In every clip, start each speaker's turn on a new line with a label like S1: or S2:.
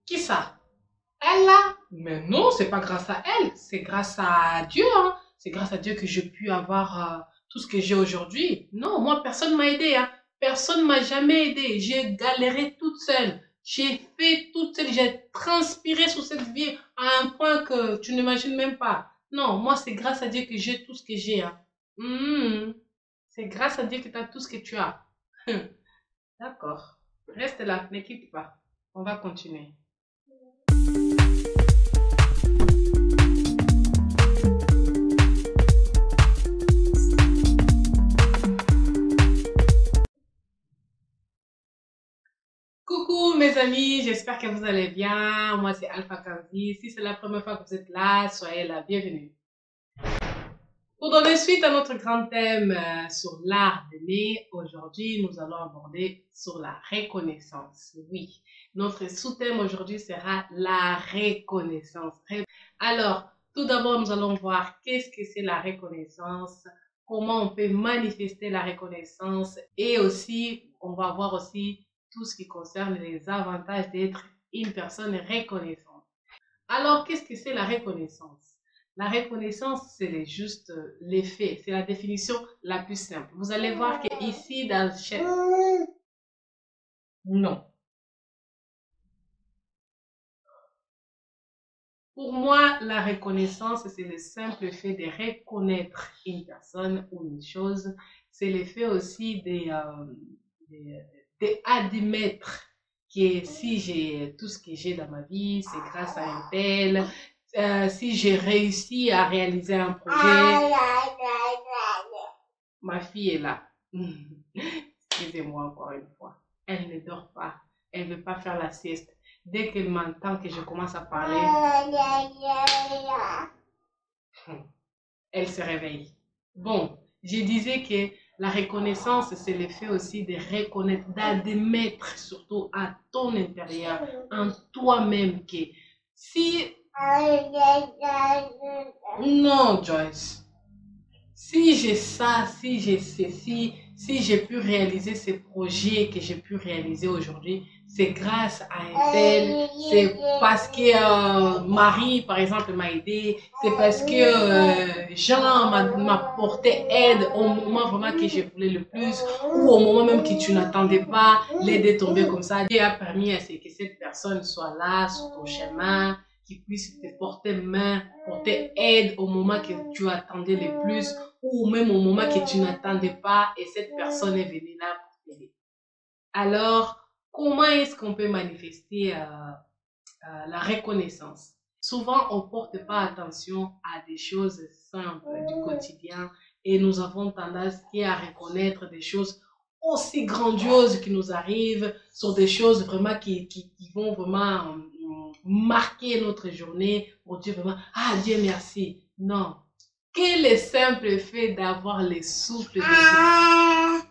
S1: Qui ça? Elle là? Mais non, c'est pas grâce à elle, c'est grâce à Dieu, hein. C'est grâce à Dieu que j'ai pu avoir tout ce que j'ai aujourd'hui. Non, moi, personne m'a aidé, hein. Personne m'a jamais aidé. J'ai galéré toute seule. J'ai fait toute seule. J'ai transpiré sur cette vie à un point que tu n'imagines même pas. Non, moi, c'est grâce à Dieu que j'ai tout ce que j'ai, hein. Mhm. C'est grâce à Dieu que tu as tout ce que tu as. D'accord. Reste là, ne quitte pas. On va continuer. Coucou mes amis, j'espère que vous allez bien. Moi c'est Alpha Kanzi. Si c'est la première fois que vous êtes là, soyez la bienvenue. Pour donner suite à notre grand thème sur l'art d'aimer, aujourd'hui nous allons aborder sur la reconnaissance. Oui, notre sous-thème aujourd'hui sera la reconnaissance. Alors, tout d'abord nous allons voir qu'est-ce que c'est la reconnaissance, comment on peut manifester la reconnaissance et aussi on va voir aussi tout ce qui concerne les avantages d'être une personne reconnaissante. Alors, qu'est-ce que c'est la reconnaissance? La reconnaissance, c'est juste l'effet, c'est la définition la plus simple. Vous allez voir que ici, dans le chat, non. Pour moi, la reconnaissance, c'est le simple fait de reconnaître une personne ou une chose. C'est le fait aussi d'admettre que si j'ai tout ce que j'ai dans ma vie, c'est grâce à un tel. Si j'ai réussi à réaliser un projet, ma fille est là. Excusez-moi encore une fois. Elle ne dort pas. Elle ne veut pas faire la sieste. Dès qu'elle m'entend que je commence à parler, elle se réveille. Bon, je disais que la reconnaissance, c'est le fait aussi de reconnaître, d'admettre surtout à ton intérieur, en toi-même que si... Non, Joyce. Si j'ai ça, si j'ai ceci, si j'ai pu réaliser ces projets que j'ai pu réaliser aujourd'hui, c'est grâce à un tel, c'est parce que Marie, par exemple, m'a aidé, c'est parce que Jean m'a porté aide au moment vraiment que je voulais le plus, ou au moment même que tu n'attendais pas, l'aide est tombée comme ça. Dieu a permis à ce que cette personne soit là, sur ton chemin, qui puisse te porter main, porter aide au moment que tu attendais le plus, ou même au moment que tu n'attendais pas et cette personne est venue là pour t'aider. Alors, comment est-ce qu'on peut manifester la reconnaissance? Souvent, on ne porte pas attention à des choses simples du quotidien et nous avons tendance à reconnaître des choses aussi grandioses qui nous arrivent, sur des choses vraiment qui vont vraiment marquer notre journée pour dire vraiment, ah Dieu merci. Non, quel est le simple fait d'avoir le souffle de vie?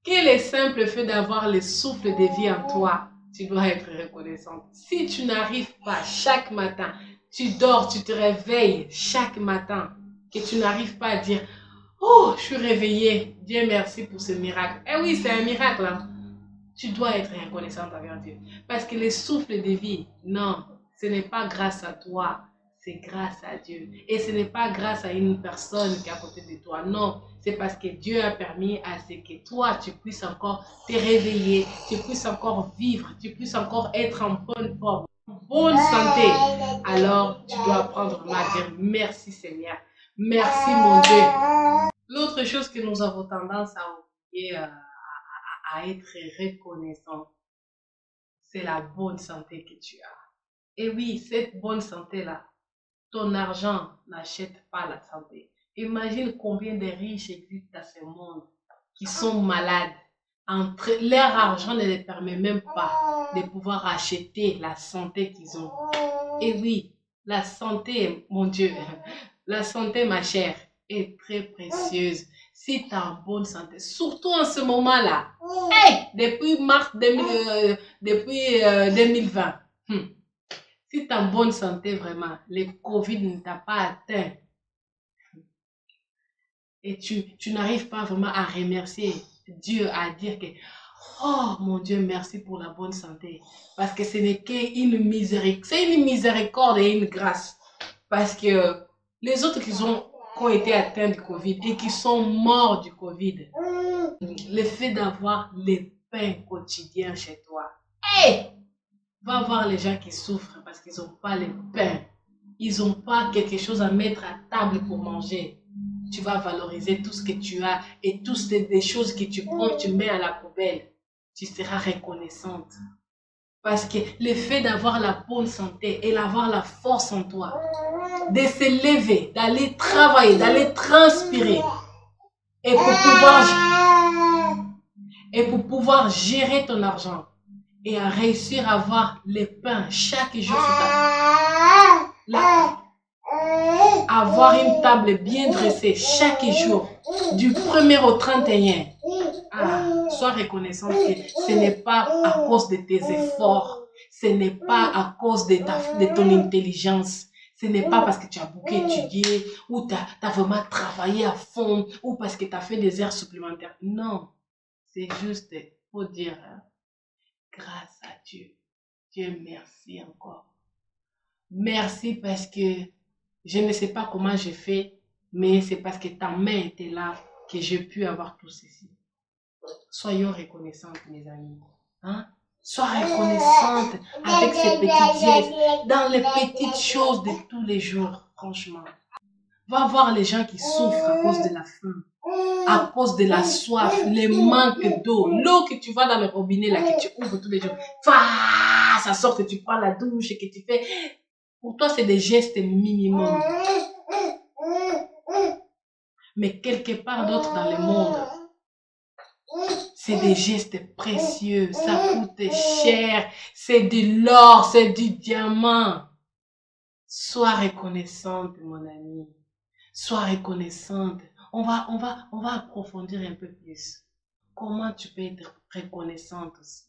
S1: Quel est le simple fait d'avoir le souffle de vie en toi? Tu dois être reconnaissante. Si tu n'arrives pas chaque matin, tu dors, tu te réveilles chaque matin, que tu n'arrives pas à dire, oh, je suis réveillée, Dieu merci pour ce miracle. Eh oui, c'est un miracle, hein? Tu dois être reconnaissante envers Dieu. Parce que le souffle de vie, non, ce n'est pas grâce à toi, c'est grâce à Dieu. Et ce n'est pas grâce à une personne qui est à côté de toi, non. C'est parce que Dieu a permis à ce que toi, tu puisses encore te réveiller, tu puisses encore vivre, tu puisses encore être en bonne forme, en bonne santé. Alors, tu dois apprendre à dire merci Seigneur, merci mon Dieu. L'autre chose que nous avons tendance à oublier, à être reconnaissant, c'est la bonne santé que tu as. Et oui, cette bonne santé-là, ton argent n'achète pas la santé. Imagine combien de riches existent dans ce monde qui sont malades. Leur argent ne les permet même pas de pouvoir acheter la santé qu'ils ont. Et oui, la santé, mon Dieu, la santé, ma chère, est très précieuse. Si tu as en bonne santé, surtout en ce moment-là, hey, depuis mars 2020, si tu es en bonne santé vraiment, le Covid ne t'a pas atteint et tu n'arrives pas vraiment à remercier Dieu, à dire que Oh mon Dieu, merci pour la bonne santé. Parce que ce n'est qu'une miséricorde. C'est une miséricorde et une grâce. Parce que les autres qui ont été atteints du Covid et qui sont morts du Covid, le fait d'avoir les pains quotidiens chez toi. Hey! Va voir les gens qui souffrent parce qu'ils n'ont pas les pains. Ils n'ont pas quelque chose à mettre à table pour manger. Tu vas valoriser tout ce que tu as et toutes les choses que tu prends, tu mets à la poubelle. Tu seras reconnaissante. Parce que le fait d'avoir la bonne santé et d'avoir la force en toi, de se lever, d'aller travailler, d'aller transpirer et pour pouvoir gérer ton argent et à réussir à avoir les pains chaque jour sur avoir une table bien dressée chaque jour, du 1er au 31. Sois reconnaissant que ce n'est pas à cause de tes efforts, ce n'est pas à cause de ton intelligence, ce n'est pas parce que tu as beaucoup étudié ou tu as vraiment travaillé à fond ou parce que tu as fait des heures supplémentaires. Non, c'est juste pour dire grâce à Dieu. Dieu merci encore. Merci parce que je ne sais pas comment j'ai fait, mais c'est parce que ta main était là que j'ai pu avoir tout ceci. Soyons reconnaissantes, mes amis. Hein? Sois reconnaissante avec ces petits gestes, dans les petites choses de tous les jours, franchement. Va voir les gens qui souffrent à cause de la faim, à cause de la soif, les manques d'eau. L'eau que tu vas dans le robinet, là, que tu ouvres tous les jours. Ça sort que tu prends la douche et que tu fais. Pour toi, c'est des gestes minimums. Mais quelque part d'autre dans le monde, c'est des gestes précieux. Ça coûte cher. C'est de l'or, c'est du diamant. Sois reconnaissante, mon ami. Sois reconnaissante. On va approfondir un peu plus. Comment tu peux être reconnaissante aussi?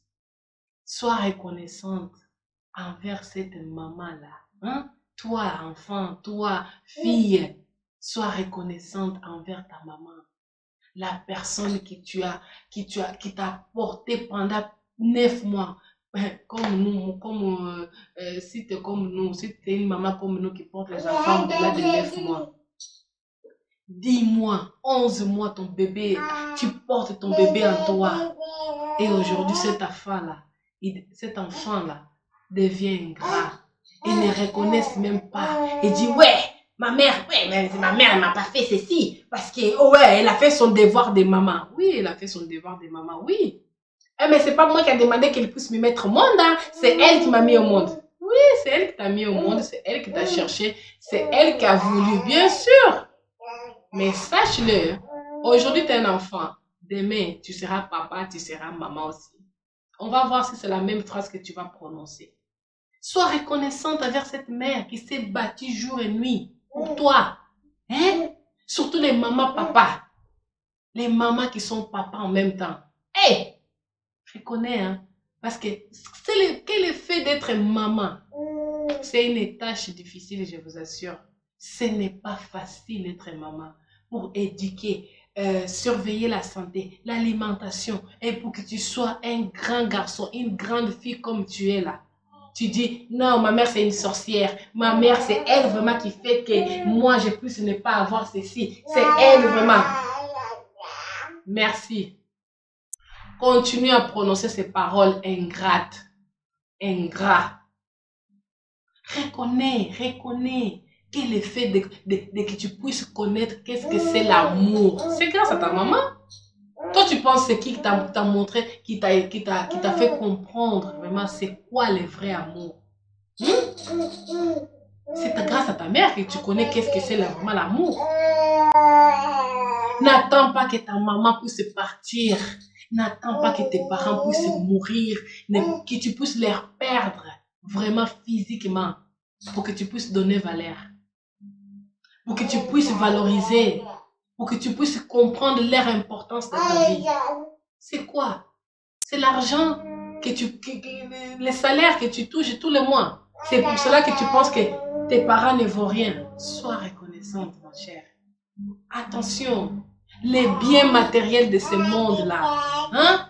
S1: Sois reconnaissante envers cette maman-là. Hein? Toi, enfant, toi, fille, sois reconnaissante envers ta maman. La personne qui t'a porté pendant 9 mois. Comme nous, si tu es comme nous, si tu es une maman comme nous qui porte les enfants au-delà de 9 mois. 10 mois, 11 mois, ton bébé, tu portes ton bébé en toi. Et aujourd'hui, cet enfant-là devient ingrat. Ils ne reconnaissent même pas. Et dit, ouais, ma mère elle m'a pas fait ceci. Parce que, oh ouais, elle a fait son devoir de maman. Oui, elle a fait son devoir de maman, oui. Mais c'est pas moi qui a demandé qu'elle puisse me mettre au monde. Hein. C'est elle qui m'a mis au monde. Oui, c'est elle qui t'a mis au monde. C'est elle qui t'a cherché. C'est elle qui a voulu, bien sûr. Mais sache-le, aujourd'hui tu es un enfant. Demain, tu seras papa, tu seras maman aussi. On va voir si c'est la même phrase que tu vas prononcer. Sois reconnaissante envers cette mère qui s'est battue jour et nuit pour toi. Hein? Surtout les mamans papas. Les mamans qui sont papas en même temps. Hey! Reconnais, hein? Parce que quel est le fait d'être maman? C'est une tâche difficile, je vous assure. Ce n'est pas facile d'être maman pour éduquer, surveiller la santé, l'alimentation et pour que tu sois un grand garçon, une grande fille comme tu es là. Tu dis, non, ma mère c'est une sorcière. Ma mère c'est elle vraiment qui fait que moi je puisse ne pas avoir ceci. C'est elle vraiment. Merci. Continue à prononcer ces paroles ingrates. Ingrat. Reconnais quel est le fait de que tu puisses connaître qu'est-ce que c'est l'amour. C'est grâce à ta maman. Toi, tu penses c'est qui t'a montré, qui t'a fait comprendre vraiment c'est quoi le vrai amour. C'est grâce à ta mère que tu connais qu'est-ce que c'est vraiment l'amour. N'attends pas que ta maman puisse partir. N'attends pas que tes parents puissent mourir. Que tu puisses les perdre vraiment physiquement. Pour que tu puisses donner valeur. Pour que tu puisses valoriser. Pour que tu puisses comprendre leur importance dans ta vie. C'est quoi? C'est l'argent le salaire que tu touches tous les mois. C'est pour cela que tu penses que tes parents ne vaut rien. Sois reconnaissante, mon cher. Attention, les biens matériels de ce monde-là, hein?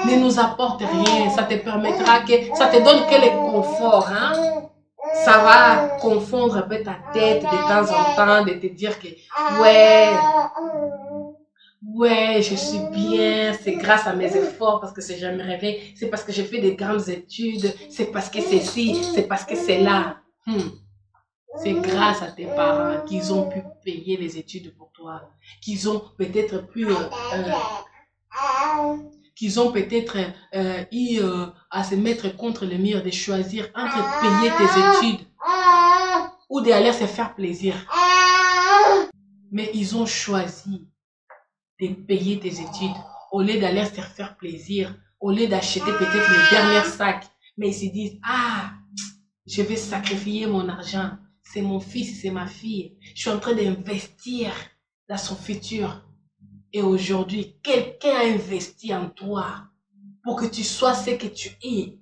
S1: ne nous apporte rien. Ça te permettra que, ça te donne que le confort, hein. Ça va confondre un peu ta tête de temps en temps, de te dire que, ouais, je suis bien, c'est grâce à mes efforts, parce que c'est jamais rêvé, c'est parce que j'ai fait des grandes études, c'est parce que c'est ci, c'est parce que c'est là. C'est grâce à tes parents qu'ils ont pu payer les études pour toi, qu'ils ont peut-être pu eu à se mettre contre le mur, de choisir entre payer tes études ou d'aller se faire plaisir. Mais ils ont choisi de payer tes études au lieu d'aller se faire plaisir, au lieu d'acheter peut-être le dernier sac. Mais ils se disent, ah, je vais sacrifier mon argent. C'est mon fils, c'est ma fille. Je suis en train d'investir dans son futur. Et aujourd'hui, quelqu'un a investi en toi pour que tu sois ce que tu es.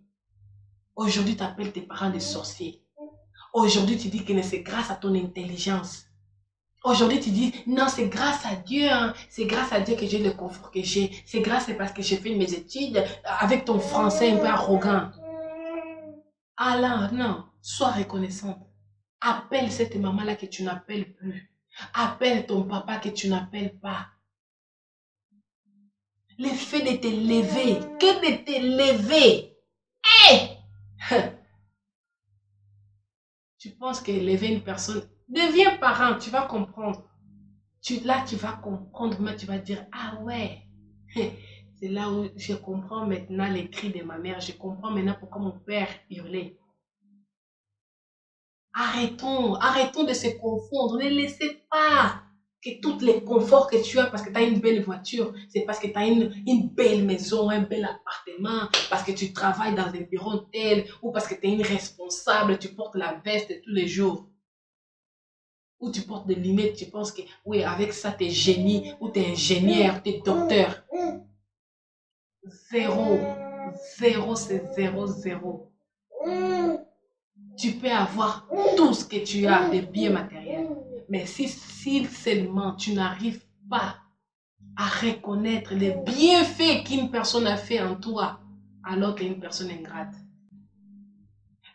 S1: Aujourd'hui, tu appelles tes parents des sorciers. Aujourd'hui, tu dis que c'est grâce à ton intelligence. Aujourd'hui, tu dis, non, c'est grâce à Dieu. Hein. C'est grâce à Dieu que j'ai le confort que j'ai. C'est parce que j'ai fait mes études avec ton français un peu arrogant. Ah là, non, sois reconnaissante. Appelle cette maman-là que tu n'appelles plus. Appelle ton papa que tu n'appelles pas. Le fait de te lever, que de te lever. Hey! Tu penses que lever une personne, deviens parent, tu vas comprendre. Là, tu vas comprendre, mais tu vas dire, ah ouais. C'est là où je comprends maintenant les cris de ma mère. Je comprends maintenant pourquoi mon père hurlait. Arrêtons de se confondre. Ne laissez pas que tous les conforts que tu as parce que tu as une belle voiture, c'est parce que tu as une belle maison, un bel appartement, parce que tu travailles dans un bureau tel, ou parce que tu es une responsable, tu portes la veste tous les jours, ou tu portes des lunettes, tu penses que oui, avec ça tu es génie, ou tu es ingénieur, tu es docteur. Zéro. Zéro, c'est zéro, zéro. Tu peux avoir tout ce que tu as de biens matériels. Mais si seulement tu n'arrives pas à reconnaître les bienfaits qu'une personne a fait en toi, alors tu es une personne ingrate.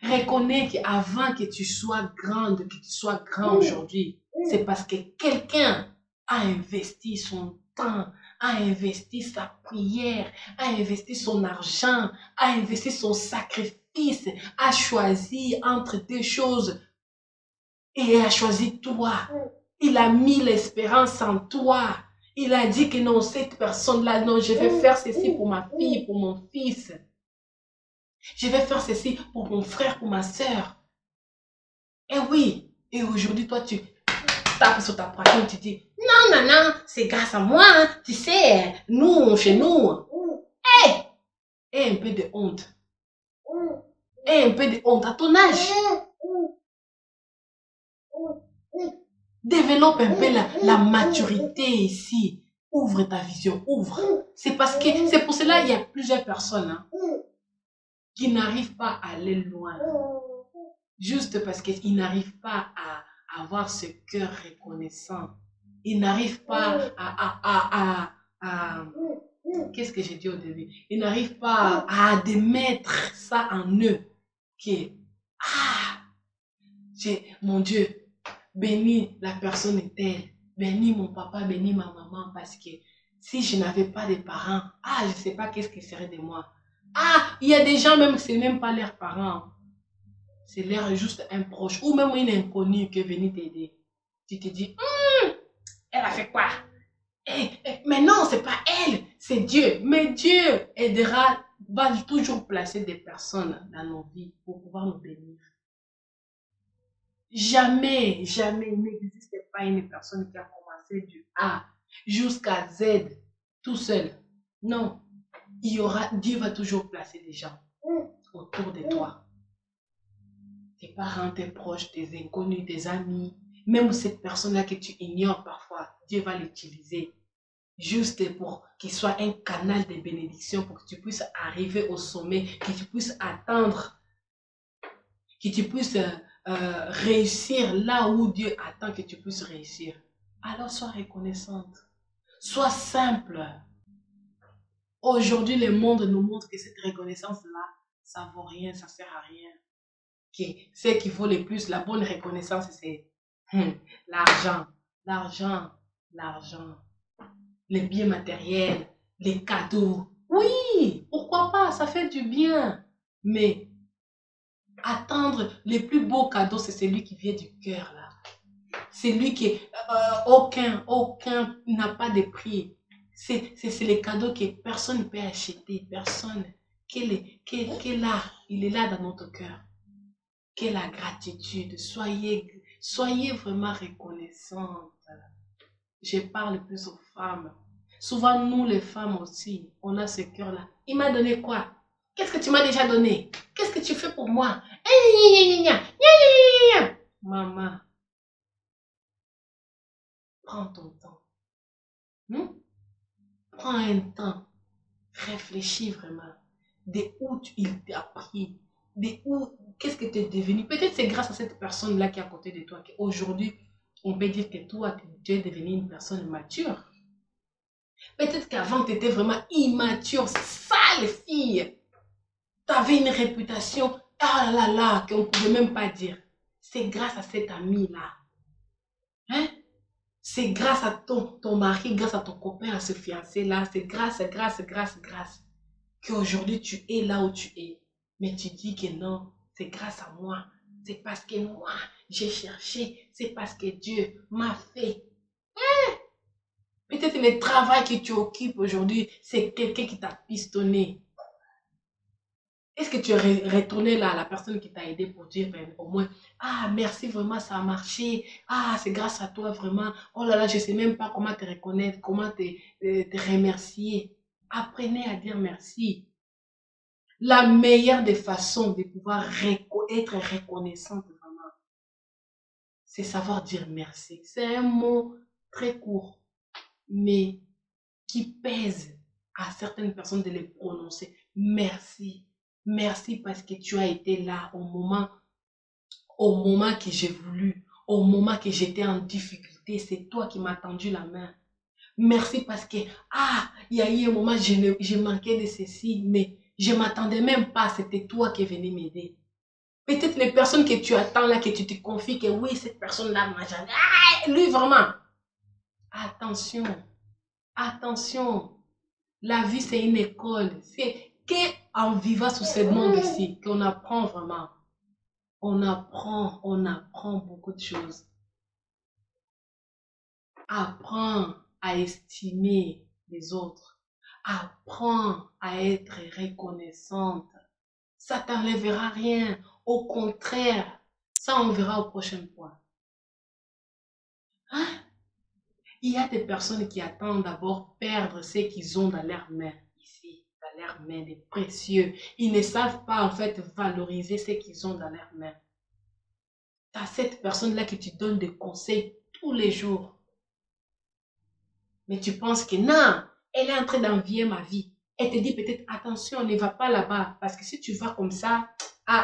S1: Reconnais qu'avant que tu sois grande, que tu sois grand aujourd'hui, c'est parce que quelqu'un a investi son temps, a investi sa prière, a investi son argent, a investi son sacrifice, a choisi entre deux choses et a choisi toi. Il a mis l'espérance en toi. Il a dit que non, cette personne-là, non, je vais faire ceci pour ma fille, pour mon fils. Je vais faire ceci pour mon frère, pour ma soeur. Et oui, et aujourd'hui, toi, tu tapes sur ta poitrine, tu dis, non, non, non, c'est grâce à moi, hein. Tu sais, nous, chez nous. Hey! Et un peu de honte. Et un peu de honte à ton âge. Développe un peu la maturité ici. Ouvre ta vision, ouvre. C'est pour cela qu'il y a plusieurs personnes hein, qui n'arrivent pas à aller loin. Juste parce qu'ils n'arrivent pas à avoir ce cœur reconnaissant. Ils n'arrivent pas à qu'est-ce que j'ai dit au début? Ils n'arrivent pas à admettre ça en eux. Que, mon Dieu, bénis la personne est telle. Bénis mon papa, bénis ma maman. Parce que si je n'avais pas de parents, je ne sais pas qu'est-ce qui serait de moi. Il y a des gens même, ce n'est même pas leurs parents. C'est l'air juste un proche ou même une inconnue qui est venue t'aider. Tu te dis, elle a fait quoi? Mais non, c'est pas elle, c'est Dieu. Mais Dieu va toujours placer des personnes dans nos vies pour pouvoir nous bénir. Jamais, jamais, il n'existe pas une personne qui a commencé du A jusqu'à Z tout seul. Non, Dieu va toujours placer des gens autour de toi. Tes parents, tes proches, tes inconnus, tes amis, même cette personne-là que tu ignores parfois, Dieu va l'utiliser juste pour qu'il soit un canal de bénédiction pour que tu puisses arriver au sommet, que tu puisses atteindre, que tu puisses réussir là où Dieu attend que tu puisses réussir. Alors sois reconnaissante, sois simple. Aujourd'hui, le monde nous montre que cette reconnaissance-là, ça vaut rien, ça sert à rien. Ce qui vaut le plus, la bonne reconnaissance, c'est l'argent, l'argent, l'argent, les biens matériels, les cadeaux. Oui, pourquoi pas, ça fait du bien. Mais attendre les plus beaux cadeaux, c'est celui qui vient du cœur, là. C'est lui qui aucun n'a pas de prix. C'est les cadeaux que personne ne peut acheter, personne. Il est là dans notre cœur. Quelle la gratitude. Soyez vraiment reconnaissante. Je parle plus aux femmes. Souvent, nous, les femmes aussi, on a ce cœur-là. Il m'a donné quoi? Qu'est-ce que tu m'as déjà donné? Qu'est-ce que tu fais pour moi? Maman, prends ton temps. Prends un temps. Réfléchis vraiment. De où il t'a pris. Qu'est-ce que tu es devenu. Peut-être c'est grâce à cette personne-là qui est à côté de toi qu'aujourd'hui, on peut dire que toi, tu es devenu une personne mature. Peut-être qu'avant, tu étais vraiment immature, sale fille. Tu avais une réputation, ah là là, qu'on ne pouvait même pas dire. C'est grâce à cet ami-là. Hein? C'est grâce à ton mari, grâce à ton copain, à ce fiancé-là. C'est grâce qu'aujourd'hui tu es là où tu es. Mais tu dis que non, c'est grâce à moi. C'est parce que moi, j'ai cherché. C'est parce que Dieu m'a fait. Peut-être le travail que tu occupes aujourd'hui, c'est quelqu'un qui t'a pistonné. Est-ce que tu es retourné là à la personne qui t'a aidé pour dire ben, au moins, ah merci vraiment, ça a marché. Ah, c'est grâce à toi vraiment. Oh là là, je ne sais même pas comment te reconnaître, comment te remercier. Apprenez à dire merci. La meilleure des façons de pouvoir être reconnaissante vraiment, c'est savoir dire merci. C'est un mot très court, mais qui pèse à certaines personnes de les prononcer. Merci. Merci parce que tu as été là au moment que j'ai voulu, au moment que j'étais en difficulté. C'est toi qui m'as tendu la main. Merci parce que, il y a eu un moment, je manquais de ceci, mais je ne m'attendais même pas. C'était toi qui es venu m'aider. Peut-être les personnes que tu attends là, que tu te confies que oui, cette personne-là m'a jamais. Lui vraiment. Attention. Attention. La vie, c'est une école. C'est qu'en vivant sur ce monde ici, qu'on apprend vraiment. On apprend beaucoup de choses. Apprends à estimer les autres. Apprends à être reconnaissante. Ça t'enlèvera rien. Au contraire, ça on verra au prochain point. Hein? Il y a des personnes qui attendent d'abord perdre ce qu'ils ont dans leurs mains. Ici, dans leurs mains, des précieux. Ils ne savent pas en fait valoriser ce qu'ils ont dans leurs mains. Tu as cette personne-là qui te donne des conseils tous les jours. Mais tu penses que non, elle est en train d'envier ma vie. Elle te dit peut-être attention, ne va pas là-bas. Parce que si tu vas comme ça,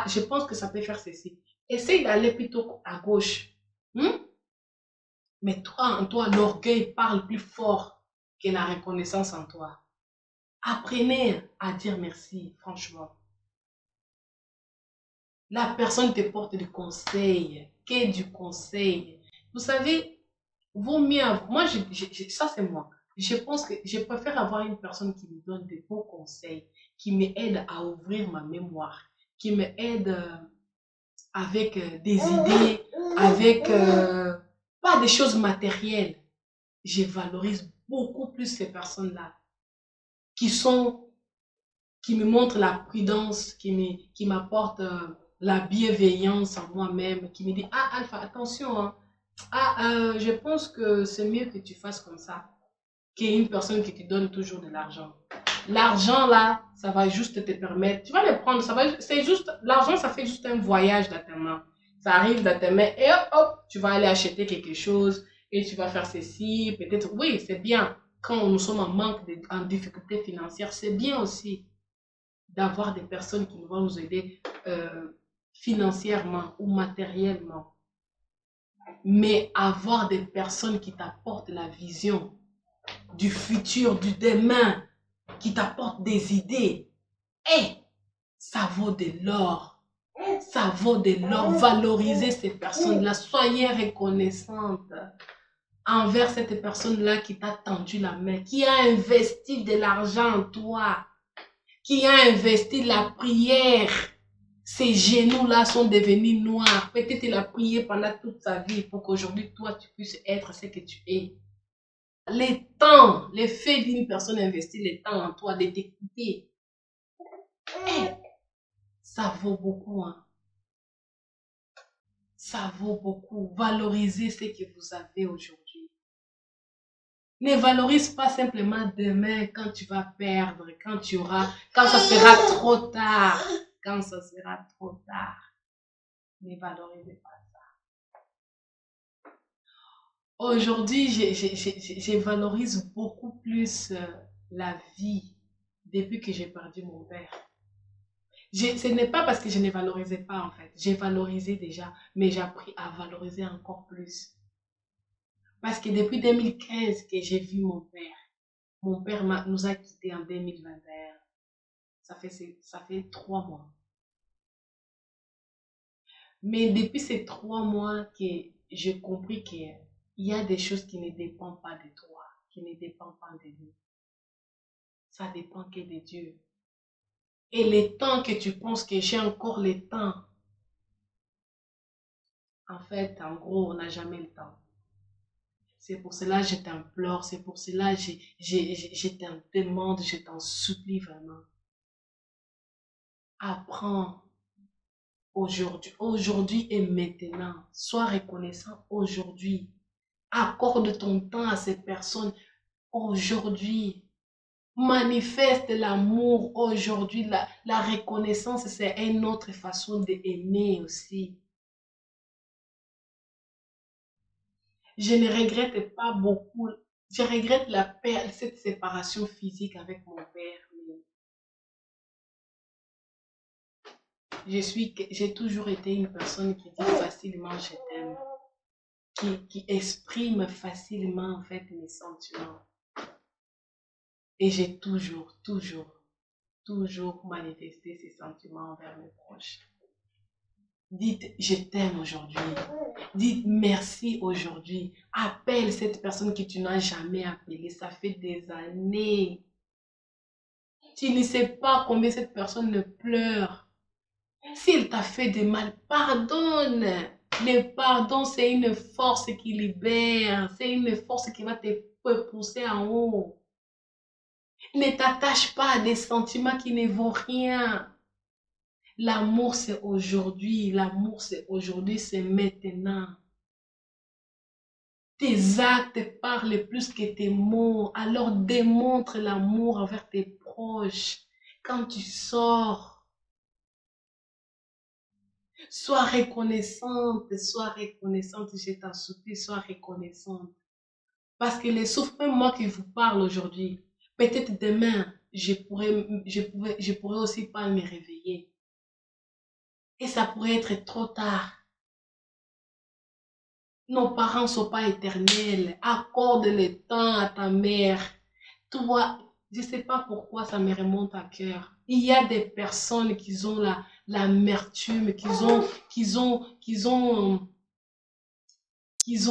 S1: je pense que ça peut faire ceci. Essaye d'aller plutôt à gauche. Mais toi, en toi, l'orgueil parle plus fort que la reconnaissance en toi. Apprenez à dire merci, franchement. La personne te porte du conseil. Qu'est du conseil? Vous savez, vaut mieux. Moi, ça c'est moi. Je pense que je préfère avoir une personne qui me donne des bons conseils, qui m'aide à ouvrir ma mémoire, qui m'aide avec des idées, avec pas des choses matérielles. Je valorise beaucoup plus ces personnes-là qui me montrent la prudence, qui m'apportent la bienveillance en moi-même, qui me dit Alpha, attention, hein. Je pense que c'est mieux que tu fasses comme ça qu'une personne qui te donne toujours de l'argent. L'argent là, ça va juste te permettre, tu vas le prendre, c'est juste, l'argent ça fait juste un voyage dans tes mains. Ça arrive dans tes mains et hop, hop, tu vas aller acheter quelque chose et tu vas faire ceci, peut-être, oui, c'est bien. Quand nous sommes en manque, en difficulté financière, c'est bien aussi d'avoir des personnes qui vont nous aider financièrement ou matériellement. Mais avoir des personnes qui t'apportent la vision du futur, du demain, qui t'apportent des idées. Et ça vaut de l'or. Ça vaut de l'or. Valorisez ces personnes-là. Soyez reconnaissantes envers cette personne-là qui t'a tendu la main, qui a investi de l'argent en toi, qui a investi la prière. Ses genoux-là sont devenus noirs. Peut-être il a prié pendant toute sa vie pour qu'aujourd'hui, toi, tu puisses être ce que tu es. Les temps, les faits d'une personne investit le temps en toi, de t'écouter. Ça vaut beaucoup, hein. Ça vaut beaucoup. Valorisez ce que vous avez aujourd'hui. Ne valorise pas simplement demain quand tu vas perdre, quand ça sera trop tard. Quand ça sera trop tard. Ne valorisez pas ça. Aujourd'hui, je valorise beaucoup plus la vie depuis que j'ai perdu mon père. Ce n'est pas parce que je ne valorisais pas en fait. J'ai valorisé déjà, mais j'ai appris à valoriser encore plus. Parce que depuis 2015 que j'ai vu mon père nous a quittés en 2021. Ça fait 3 mois. Mais depuis ces 3 mois que j'ai compris qu'il y a des choses qui ne dépendent pas de toi, qui ne dépendent pas de nous. Ça dépend que de Dieu. Et les temps que tu penses que j'ai encore le temps, en fait, en gros, on n'a jamais le temps. C'est pour cela que je t'implore, c'est pour cela que je t'en demande, je t'en supplie vraiment. Apprends aujourd'hui et maintenant. Sois reconnaissant aujourd'hui. Accorde ton temps à ces personnes aujourd'hui. Manifeste l'amour aujourd'hui. La reconnaissance, c'est une autre façon d'aimer aussi. Je ne regrette pas beaucoup. Je regrette cette séparation physique avec mon père. Mais j'ai toujours été une personne qui dit facilement je t'aime. Qui exprime facilement en fait mes sentiments. Et j'ai toujours manifesté ces sentiments envers mes proches. Dites je t'aime aujourd'hui. Dites merci aujourd'hui. Appelle cette personne que tu n'as jamais appelée. Ça fait des années. Tu ne sais pas combien cette personne ne pleure. S'il t'a fait de mal, pardonne. Le pardon, c'est une force qui libère. C'est une force qui va te pousser en haut. Ne t'attache pas à des sentiments qui ne vaut rien. L'amour, c'est aujourd'hui. L'amour, c'est aujourd'hui, c'est maintenant. Tes actes parlent plus que tes mots. Alors démontre l'amour envers tes proches. Quand tu sors, sois reconnaissante, je t'en supplie, sois reconnaissante. Parce que les souffres, même moi qui vous parle aujourd'hui, peut-être demain, je pourrais aussi pas me réveiller. Et ça pourrait être trop tard. Nos parents ne sont pas éternels. Accorde le temps à ta mère. Toi, je ne sais pas pourquoi ça me remonte à cœur. Il y a des personnes qui ont l'amertume, qui ont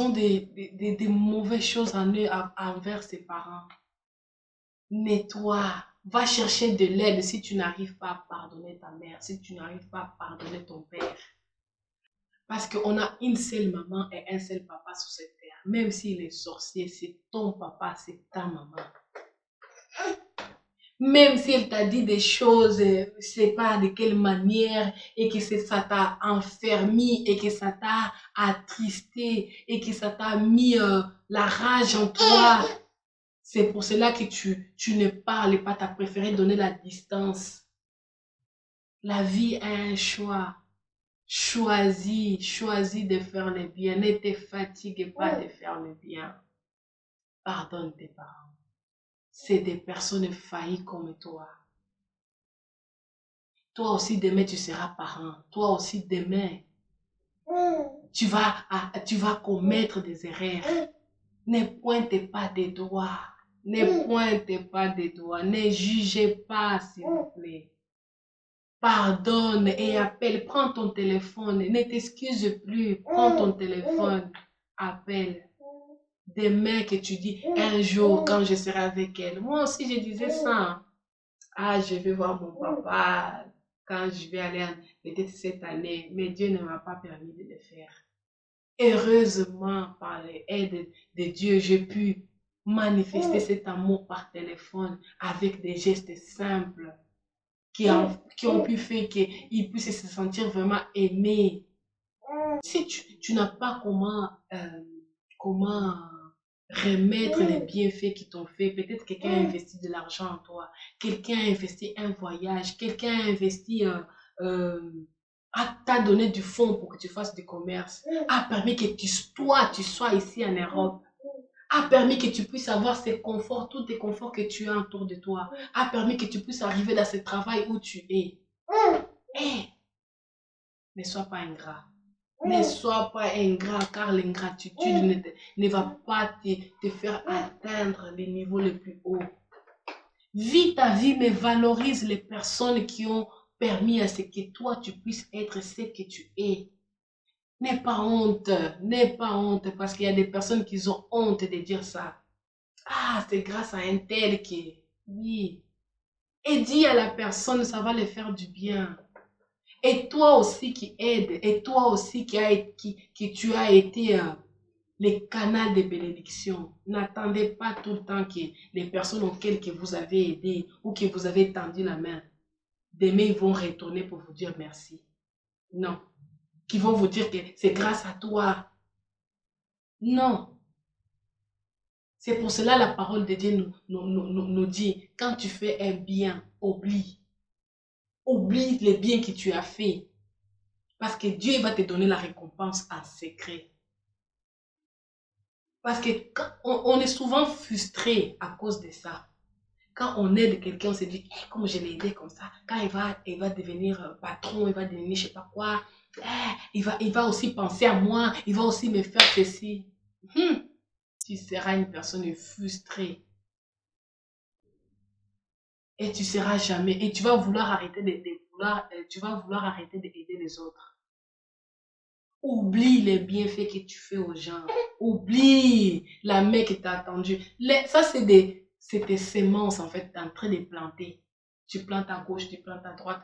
S1: des mauvaises choses en eux envers ses parents. Nettoie. Va chercher de l'aide si tu n'arrives pas à pardonner ta mère, si tu n'arrives pas à pardonner ton père. Parce qu'on a une seule maman et un seul papa sur cette terre. Même s'il est sorcier, c'est ton papa, c'est ta maman. Même si elle t'a dit des choses, je sais pas de quelle manière, et que ça t'a enfermé, et que ça t'a attristé, et que ça t'a mis la rage en toi. C'est pour cela que tu ne parles pas, tu as préféré donner la distance. La vie a un choix. Choisis de faire le bien. Ne te fatigue pas de faire le bien. Pardonne tes parents. C'est des personnes faillies comme toi. Toi aussi demain tu seras parent. Toi aussi demain tu vas commettre des erreurs. Ne pointe pas des doigts. Ne pointez pas des doigts. Ne jugez pas, s'il vous plaît. Pardonne et appelle. Prends ton téléphone. Ne t'excuse plus. Prends ton téléphone. Appelle. Demain que tu dis un jour quand je serai avec elle. Moi aussi, je disais ça. Ah, je vais voir mon papa quand je vais aller peut-être cette année. Mais Dieu ne m'a pas permis de le faire. Heureusement, par l'aide de Dieu, j'ai pu manifester cet amour par téléphone avec des gestes simples qui ont pu faire qu'il puisse se sentir vraiment aimé. Si tu n'as pas comment remettre les bienfaits qui t'ont fait, peut-être quelqu'un a investi de l'argent en toi, quelqu'un a investi un voyage, quelqu'un a investi, t'a donné du fonds pour que tu fasses du commerce, a permis que toi, tu sois ici en Europe, a permis que tu puisses avoir ces conforts, tous les conforts que tu as autour de toi, a permis que tu puisses arriver dans ce travail où tu es. Hey, ne sois pas ingrat. Ne sois pas ingrat, car l'ingratitude ne va pas te faire atteindre les niveaux les plus hauts. Vis ta vie, mais valorise les personnes qui ont permis à ce que toi, tu puisses être ce que tu es. N'aie pas honte, parce qu'il y a des personnes qui ont honte de dire ça. Ah, c'est grâce à un tel qui... Oui. Et dis à la personne, ça va le faire du bien. Et toi aussi qui aide, et toi aussi qui tu as été le canal de bénédiction. N'attendez pas tout le temps que les personnes auxquelles que vous avez aidé ou que vous avez tendu la main, demain ils vont retourner pour vous dire merci. Non. Qui vont vous dire que c'est grâce à toi. Non. C'est pour cela la parole de Dieu nous dit, quand tu fais un bien, oublie. Oublie les biens que tu as fait. Parce que Dieu va te donner la récompense en secret. Parce que quand on est souvent frustré à cause de ça. Quand on aide quelqu'un, on se dit, hey, comme je l'ai aidé comme ça, quand il va devenir patron, il va devenir je sais pas quoi, il va aussi penser à moi, il va aussi me faire ceci. Tu seras une personne frustrée. Et tu seras jamais, et tu vas vouloir arrêter tu vas vouloir arrêter d'aider les autres. Oublie les bienfaits que tu fais aux gens. Oublie la main qui t'a attendu. Ça, c'est tes semences, en fait, tu es en train de planter. Tu plantes à gauche, tu plantes à droite.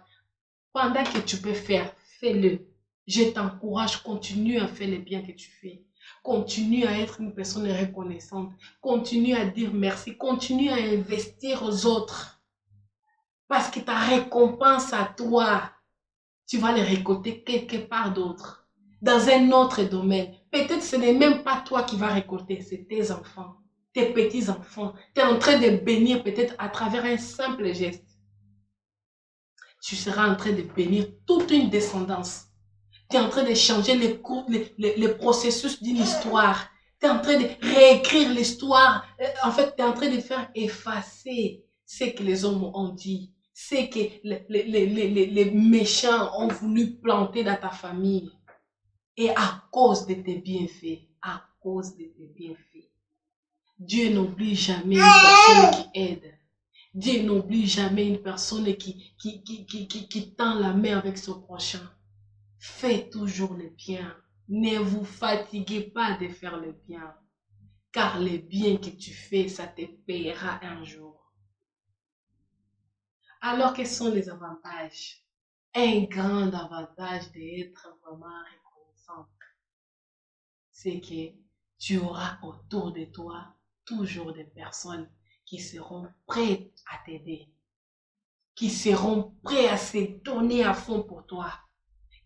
S1: Pendant que tu peux faire, fais-le. Je t'encourage, continue à faire les biens que tu fais. Continue à être une personne reconnaissante. Continue à dire merci. Continue à investir aux autres. Parce que ta récompense à toi, tu vas les récolter quelque part d'autre. Dans un autre domaine. Peut-être ce n'est même pas toi qui vas récolter, c'est tes enfants, tes petits-enfants. Tu es en train de bénir peut-être à travers un simple geste. Tu seras en train de bénir toute une descendance. Tu es en train de changer les processus d'une histoire. Tu es en train de réécrire l'histoire. En fait, tu es en train de faire effacer ce que les hommes ont dit. Ce que les méchants ont voulu planter dans ta famille. Et à cause de tes bienfaits, à cause de tes bienfaits, Dieu n'oublie jamais une personne qui aide. Dieu n'oublie jamais une personne qui tend la main avec son prochain. Fais toujours le bien. Ne vous fatiguez pas de faire le bien. Car le bien que tu fais, ça te payera un jour. Alors, quels sont les avantages? Un grand avantage d'être vraiment reconnaissant, c'est que tu auras autour de toi toujours des personnes qui seront prêtes à t'aider, qui seront prêts à se donner à fond pour toi,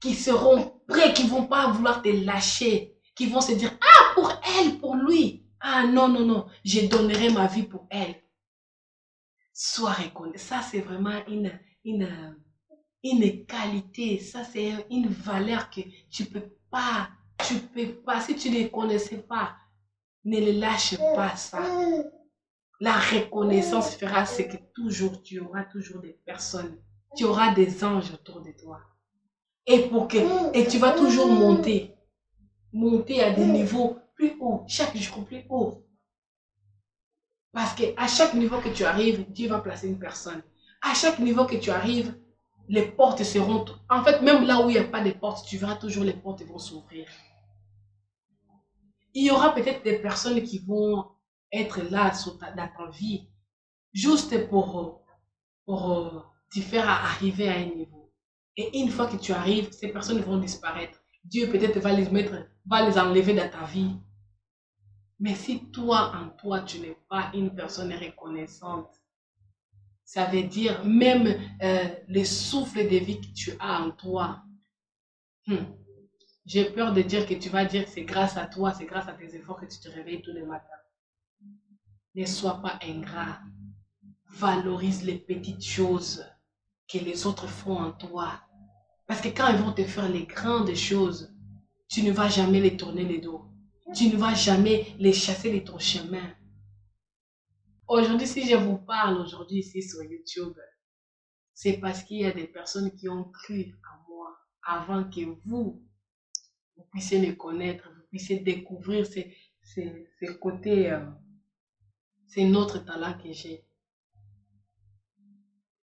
S1: qui seront prêts, qui ne vont pas vouloir te lâcher, qui vont se dire, ah, pour elle, pour lui, ah non, non, non, je donnerai ma vie pour elle. Sois reconnaissant, ça c'est vraiment une qualité, ça c'est une valeur que tu peux pas, si tu ne connaissais pas, ne le lâche pas ça. La reconnaissance fera ce que toujours, tu auras toujours des personnes, tu auras des anges autour de toi. Et tu vas toujours monter à des niveaux plus hauts, chaque jour plus haut. Parce qu'à chaque niveau que tu arrives, Dieu va placer une personne. À chaque niveau que tu arrives, les portes seront... En fait, même là où il n'y a pas de portes, tu verras toujours les portes vont s'ouvrir. Il y aura peut-être des personnes qui vont être là dans ta vie, juste pour te faire arriver à un niveau. Et une fois que tu arrives, ces personnes vont disparaître. Dieu peut-être va les enlever dans ta vie. Mais si toi, en toi, tu n'es pas une personne reconnaissante, ça veut dire même le souffle de vie que tu as en toi. J'ai peur de dire que tu vas dire que c'est grâce à toi, c'est grâce à tes efforts que tu te réveilles tous les matins. Ne sois pas ingrat. Valorise les petites choses que les autres font en toi. Parce que quand ils vont te faire les grandes choses, tu ne vas jamais les tourner le dos. Tu ne vas jamais les chasser de ton chemin. Aujourd'hui, si je vous parle aujourd'hui ici sur YouTube, c'est parce qu'il y a des personnes qui ont cru en moi avant que vous puissiez me connaître, vous puissiez découvrir ces côtés, c'est notre talent que j'ai.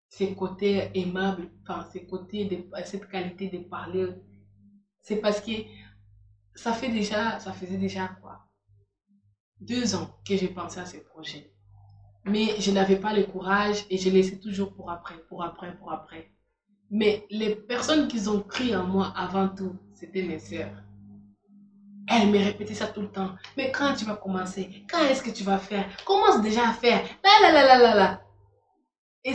S1: Ces côtés aimables, enfin, cette qualité de parler. C'est parce que ça faisait déjà quoi, 2 ans que j'ai pensé à ce projet. Mais je n'avais pas le courage et je laissais toujours pour après, pour après, pour après. Mais les personnes qui ont cru en moi avant tout, c'était mes sœurs. Elles me répétaient ça tout le temps. Mais quand tu vas commencer? Quand est-ce que tu vas faire? Commence déjà à faire. Là, là, là, là, là, là. Et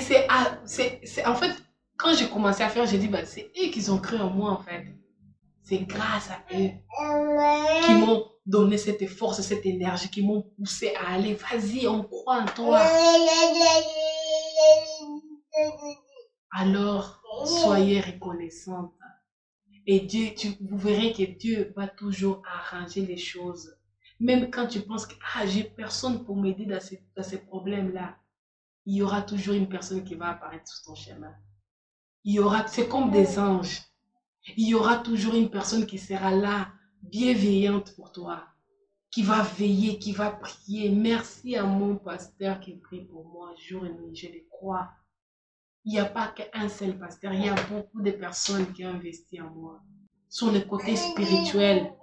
S1: en fait, quand j'ai commencé à faire, j'ai dit, bah, c'est eux qui ont cru en moi, en fait. C'est grâce à eux qui m'ont donné cette force, cette énergie, qui m'ont poussé à aller. Vas-y, on croit en toi. Alors, soyez reconnaissante. Et Dieu, vous verrez que Dieu va toujours arranger les choses. Même quand tu penses que j'ai personne pour m'aider dans ces problèmes-là, il y aura toujours une personne qui va apparaître sur ton chemin. C'est comme des anges. Il y aura toujours une personne qui sera là, bienveillante pour toi, qui va veiller, qui va prier. Merci à mon pasteur qui prie pour moi jour et nuit, je le crois. Il n'y a pas qu'un seul pasteur, il y a beaucoup de personnes qui ont investi en moi. Sur le côté spirituel,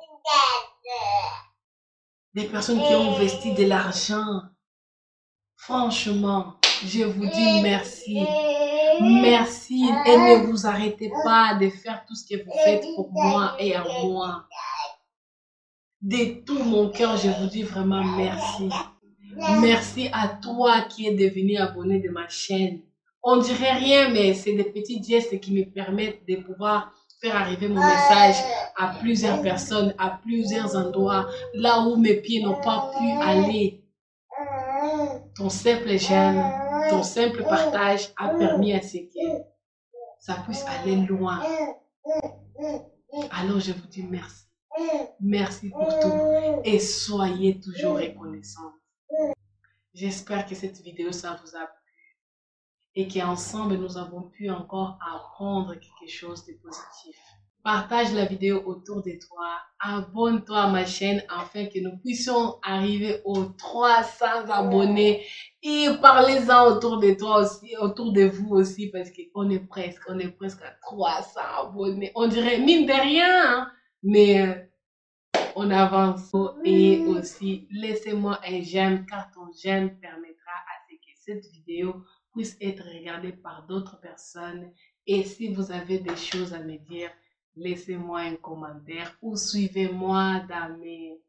S1: des personnes qui ont investi de l'argent. Franchement, je vous dis merci. Merci et ne vous arrêtez pas de faire tout ce que vous faites pour moi et à moi. De tout mon cœur, je vous dis vraiment merci. Merci à toi qui es devenu abonné de ma chaîne. On dirait rien, mais c'est des petits gestes qui me permettent de pouvoir faire arriver mon message à plusieurs personnes, à plusieurs endroits, là où mes pieds n'ont pas pu aller. Ton simple j'aime, ton simple partage a permis à ce que ça puisse aller loin. Alors je vous dis merci. Merci pour tout et soyez toujours reconnaissants. J'espère que cette vidéo ça vous a plu et qu'ensemble nous avons pu encore apprendre quelque chose de positif. Partage la vidéo autour de toi, abonne-toi à ma chaîne afin que nous puissions arriver aux 300 abonnés et parlez-en autour de toi aussi, autour de vous aussi parce qu'on est presque à 300 abonnés. On dirait mine de rien, hein? Mais on avance. Et aussi laissez-moi un j'aime car ton j'aime permettra à ce que cette vidéo puisse être regardée par d'autres personnes. Et si vous avez des choses à me dire, laissez-moi un commentaire ou suivez-moi dans mes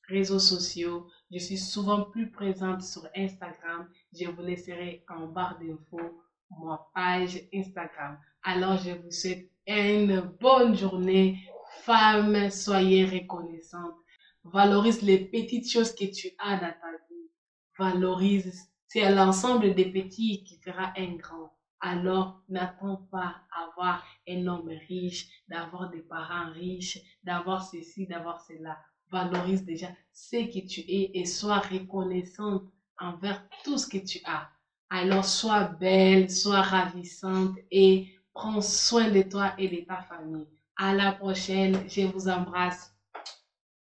S1: réseaux sociaux. Je suis souvent plus présente sur Instagram. Je vous laisserai en barre d'infos ma page Instagram. Alors, je vous souhaite une bonne journée. Femme, soyez reconnaissante. Valorise les petites choses que tu as dans ta vie. Valorise. C'est l'ensemble des petits qui fera un grand. Alors, n'attends pas d'avoir un homme riche, d'avoir des parents riches, d'avoir ceci, d'avoir cela. Valorise déjà ce que tu es et sois reconnaissante envers tout ce que tu as. Alors, sois belle, sois ravissante et prends soin de toi et de ta famille. À la prochaine, je vous embrasse.